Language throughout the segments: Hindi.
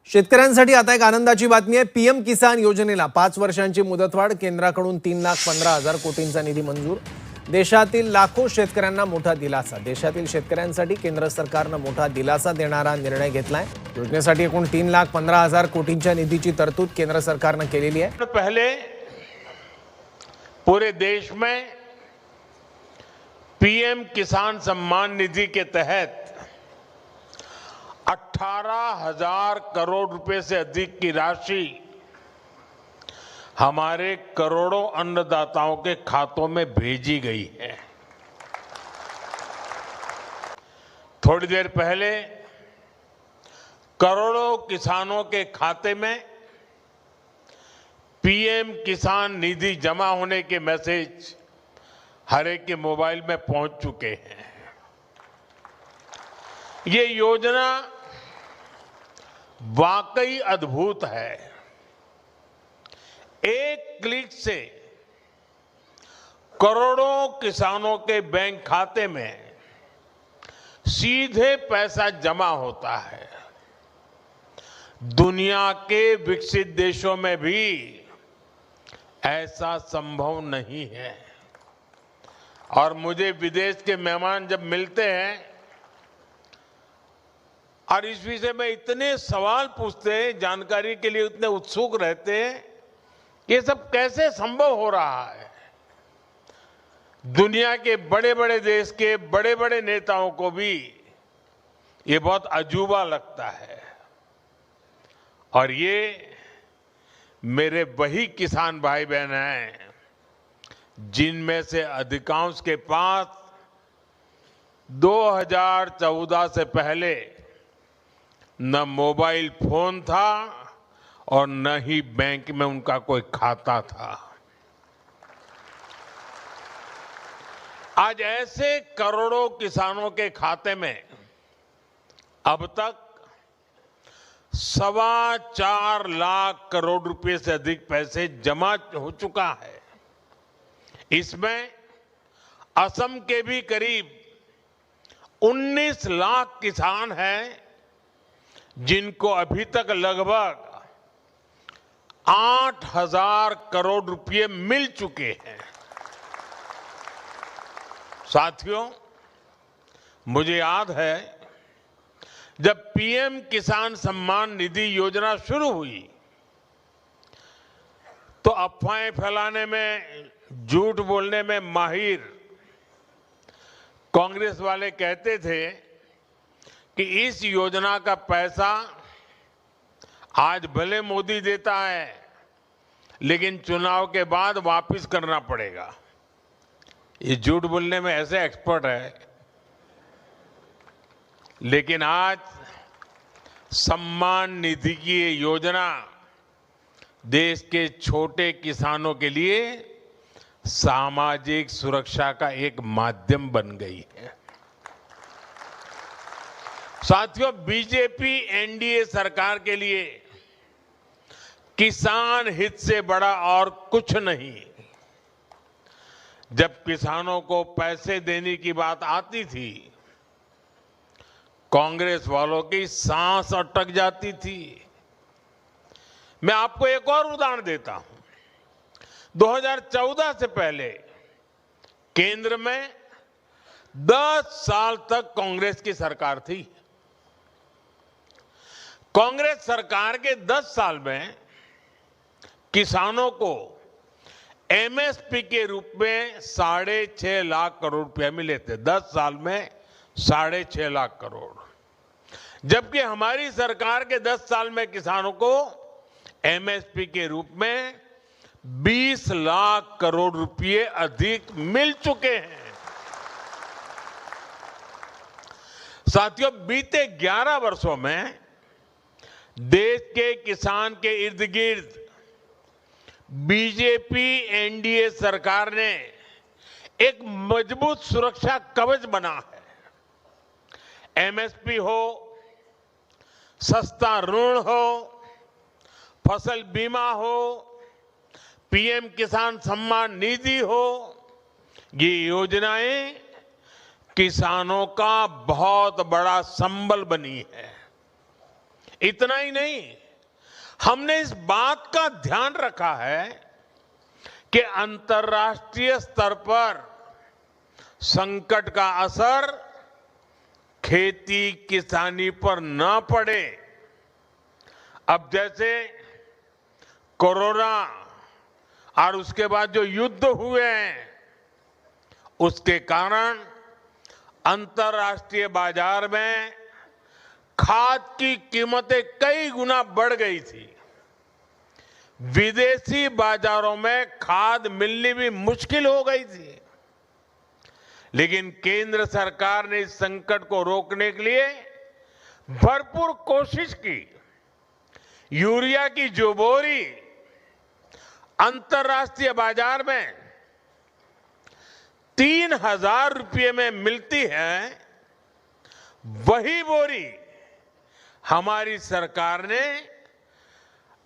शेतकऱ्यांसाठी आता एक आनंदाची बातमी आहे। पीएम किसान योजनेला 5 वर्षांची मुदतवाढ, केंद्राकडून 3,15,000 कोटींचा निधी मंजूर। देशातील लाखो शेतकऱ्यांना मोठा दिलासा। देशातील शेतकऱ्यांसाठी केंद्र सरकारने मोठा दिलासा देणारा निर्णय घेतलाय। योजनेसाठी एकूण 3,15,000 कोटींच्या निधीची तरतूद केंद्र सरकारने केलेली आहे। पहले पूरे देश में पीएम किसान सम्मान निधि के तहत 18,000 करोड़ रुपए से अधिक की राशि हमारे करोड़ों अन्नदाताओं के खातों में भेजी गई है। थोड़ी देर पहले करोड़ों किसानों के खाते में पीएम किसान निधि जमा होने के मैसेज हर एक के मोबाइल में पहुंच चुके हैं। ये योजना वाकई अद्भुत है। एक क्लिक से करोड़ों किसानों के बैंक खाते में सीधे पैसा जमा होता है। दुनिया के विकसित देशों में भी ऐसा संभव नहीं है। और मुझे विदेश के मेहमान जब मिलते हैं और इस विषय में इतने सवाल पूछते हैं, जानकारी के लिए उतने उत्सुक रहते हैं, ये सब कैसे संभव हो रहा है। दुनिया के बड़े बड़े देश के बड़े बड़े नेताओं को भी ये बहुत अजूबा लगता है। और ये मेरे वही किसान भाई बहन हैं जिनमें से अधिकांश के पास 2014 से पहले न मोबाइल फोन था और न ही बैंक में उनका कोई खाता था। आज ऐसे करोड़ों किसानों के खाते में अब तक 4.25 लाख करोड़ रुपए से अधिक पैसे जमा हो चुका है। इसमें असम के भी करीब 19 लाख किसान हैं जिनको अभी तक लगभग 8,000 करोड़ रुपए मिल चुके हैं। साथियों, मुझे याद है जब पीएम किसान सम्मान निधि योजना शुरू हुई तो अफवाहें फैलाने में, झूठ बोलने में माहिर कांग्रेस वाले कहते थे कि इस योजना का पैसा आज भले मोदी देता है लेकिन चुनाव के बाद वापस करना पड़ेगा। ये झूठ बोलने में ऐसे एक्सपर्ट है। लेकिन आज सम्मान निधि की ये योजना देश के छोटे किसानों के लिए सामाजिक सुरक्षा का एक माध्यम बन गई है। साथियों, बीजेपी एनडीए सरकार के लिए किसान हित से बड़ा और कुछ नहीं। जब किसानों को पैसे देने की बात आती थी, कांग्रेस वालों की सांस अटक जाती थी। मैं आपको एक और उदाहरण देता हूं। 2014 से पहले केंद्र में 10 साल तक कांग्रेस की सरकार थी। कांग्रेस सरकार के 10 साल में किसानों को एमएसपी के रूप में 6.5 लाख करोड़ रुपए मिले थे। 10 साल में 6.5 लाख करोड़। जबकि हमारी सरकार के 10 साल में किसानों को एमएसपी के रूप में 20 लाख करोड़ रुपए अधिक मिल चुके हैं। साथियों, बीते 11 वर्षों में देश के किसान के इर्द गिर्द बीजेपी एनडीए सरकार ने एक मजबूत सुरक्षा कवच बना है। एमएसपी हो, सस्ता ऋण हो, फसल बीमा हो, पीएम किसान सम्मान निधि हो, ये योजनाएं किसानों का बहुत बड़ा संबल बनी है। इतना ही नहीं, हमने इस बात का ध्यान रखा है कि अंतर्राष्ट्रीय स्तर पर संकट का असर खेती किसानी पर न पड़े। अब जैसे कोरोना और उसके बाद जो युद्ध हुए हैं, उसके कारण अंतर्राष्ट्रीय बाजार में खाद की कीमतें कई गुना बढ़ गई थी। विदेशी बाजारों में खाद मिलनी भी मुश्किल हो गई थी। लेकिन केंद्र सरकार ने इस संकट को रोकने के लिए भरपूर कोशिश की। यूरिया की जो बोरी अंतर्राष्ट्रीय बाजार में 3,000 रुपये में मिलती है, वही बोरी हमारी सरकार ने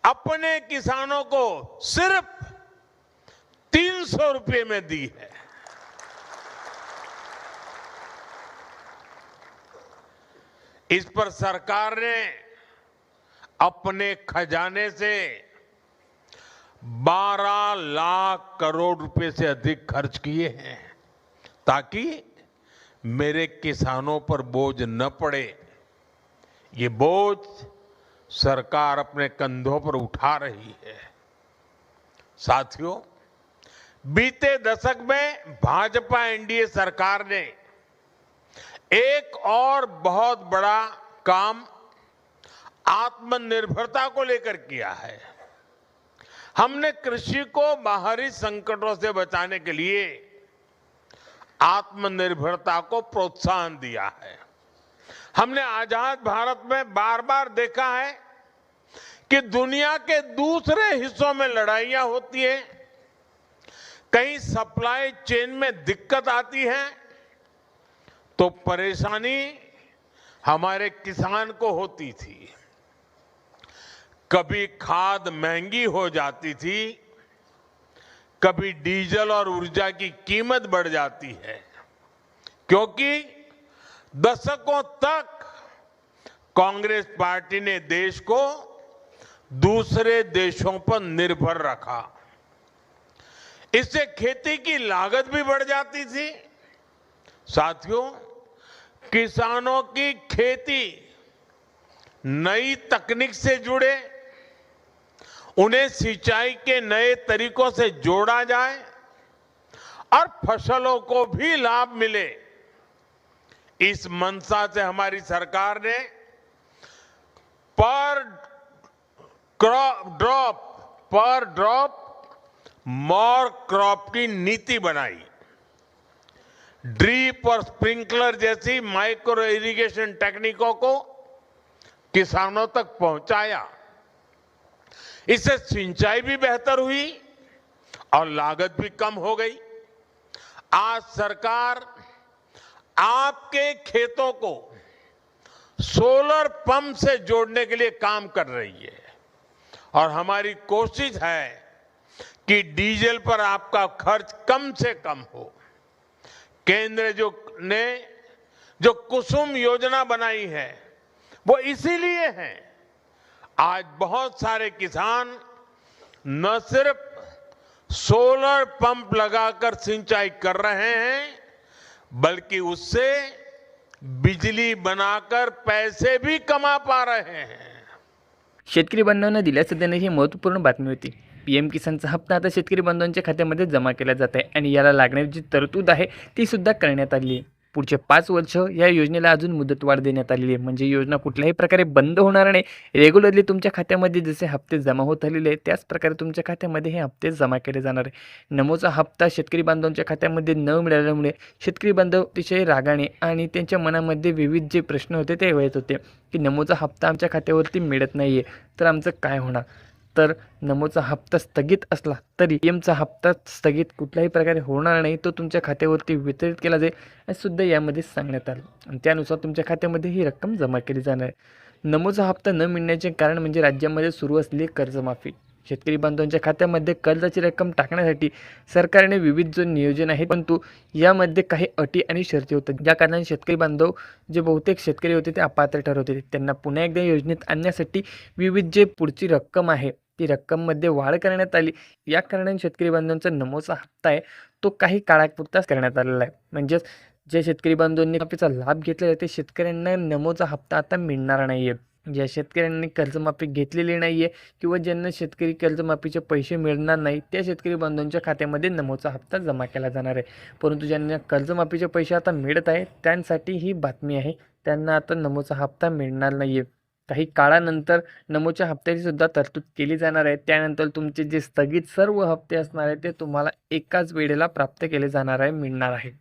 अपने किसानों को सिर्फ 300 रुपये में दी है। इस पर सरकार ने अपने खजाने से 12 लाख करोड़ रुपए से अधिक खर्च किए हैं, ताकि मेरे किसानों पर बोझ न पड़े। ये बोझ सरकार अपने कंधों पर उठा रही है। साथियों, बीते दशक में भाजपा एनडीए सरकार ने एक और बहुत बड़ा काम आत्मनिर्भरता को लेकर किया है। हमने कृषि को बाहरी संकटों से बचाने के लिए आत्मनिर्भरता को प्रोत्साहन दिया है। हमने आजाद भारत में बार बार देखा है कि दुनिया के दूसरे हिस्सों में लड़ाइयां होती हैं, कहीं सप्लाई चेन में दिक्कत आती है, तो परेशानी हमारे किसान को होती थी। कभी खाद महंगी हो जाती थी, कभी डीजल और ऊर्जा की कीमत बढ़ जाती है, क्योंकि दशकों तक कांग्रेस पार्टी ने देश को दूसरे देशों पर निर्भर रखा। इससे खेती की लागत भी बढ़ जाती थी। साथियों, किसानों की खेती नई तकनीक से जुड़े, उन्हें सिंचाई के नए तरीकों से जोड़ा जाए और फसलों को भी लाभ मिले, इस मंशा से हमारी सरकार ने पर ड्रॉप मोर क्रॉप की नीति बनाई। ड्रीप और स्प्रिंकलर जैसी माइक्रो इरिगेशन टेक्निकों को किसानों तक पहुंचाया। इससे सिंचाई भी बेहतर हुई और लागत भी कम हो गई। आज सरकार आपके खेतों को सोलर पंप से जोड़ने के लिए काम कर रही है, और हमारी कोशिश है कि डीजल पर आपका खर्च कम से कम हो। केंद्र ने जो कुसुम योजना बनाई है, वो इसीलिए है। आज बहुत सारे किसान न सिर्फ सोलर पंप लगाकर सिंचाई कर रहे हैं, बल्कि उससे बिजली बनाकर पैसे भी कमा पा रहे हैं। शेतकरी बांधवांना दिलासा देणारी ही महत्त्वपूर्ण बातमी होती। पीएम किसानचा हप्ता आता शेतकरी बांधवांच्या खात्यामध्ये जमा केला जात आहे आणि याला लागणारी जी तरतूद आहे ती सुद्धा करण्यात आली आहे। पुढचे 5 वर्ष या योजनेला अजून मुदतवाढ देण्यात आलेली आहे, म्हणजे योजना कुठल्याही प्रकारे बंद होणार नाही। रेग्युलरली तुमच्या खात्यामध्ये जसे हप्ते जमा होत आलेले आहेत त्याच प्रकारे तुमच्या खात्यामध्ये हे हप्ते जमा केले जाणार आहे। नमोचा हप्ता शेतकरी बांधवांच्या खात्यामध्ये न मिळाल्यामुळे शेतकरी बांधव अतिशय रागाने आणि त्यांच्या मनामध्ये विविध जे प्रश्न होते ते येत होते की नमोचा हप्ता आमच्या खात्यावरती मिळत नाहीये, तर आमचं काय होणार। तर नमोचा हप्ता स्थगित असला तरी पीएमचा हप्ता स्थगित कुठल्याही प्रकारे होणार नाही, तो तुमच्या खात्यावरती वितरित केला जाईल असं सुद्धा यामध्ये सांगण्यात आलं आणि त्यानुसार तुमच्या खात्यामध्ये ही रक्कम जमा केली जाणार आहे। नमोचा हप्ता न मिळण्याचे कारण म्हणजे राज्यामध्ये सुरू असलेली कर्जमाफी। शेतकरी बांधवांच्या खात्यामध्ये कर्जाची रक्कम टाकण्यासाठी सरकारने विविध जो नियोजन आहे, परंतु यामध्ये काही अटी आणि शर्ती होतात, ज्या कारणाने शेतकरी बांधव जे बहुतेक शेतकरी होते ते अपात्र ठरत होते. त्यांना पुन्हा एकदा योजनेत आणण्यासाठी विविध जे पुढची रक्कम आहे ती रक्कममध्ये वाढ करण्यात आली. या कारणाने शेतकरी बांधवांचा नमोचा हप्ता आहे तो काही काळापुरताच करण्यात आलेला आहे. म्हणजेच जे शेतकरी बांधवांनी माफीचा लाभ घेतलेला आहे ते शेतकऱ्यांना नमोचा हप्ता आता मिळणार नाही आहे. ज्या शेतकऱ्यांनी कर्जमाफी घेतलेली नाही आहे किंवा ज्यांना शेतकरी कर्जमाफीचे पैसे मिळणार नाही त्या शेतकरी बांधवांच्या खात्यामध्ये नमोचा हप्ता जमा केला जाणार आहे. परंतु ज्यांना कर्जमाफीचे पैसे आता मिळत आहे त्यांसाठी ही बातमी आहे, त्यांना आता नमोचा हप्ता मिळणार नाही आहे. काही काळानंतर नमोच्या हप्त्याची सुद्धा तरतूद केली जाणार आहे. त्यानंतर तुमचे जे स्थगित सर्व हप्ते असणार आहेत ते तुम्हाला एकाच वेळेला प्राप्त केले जाणार आहे, मिळणार आहे.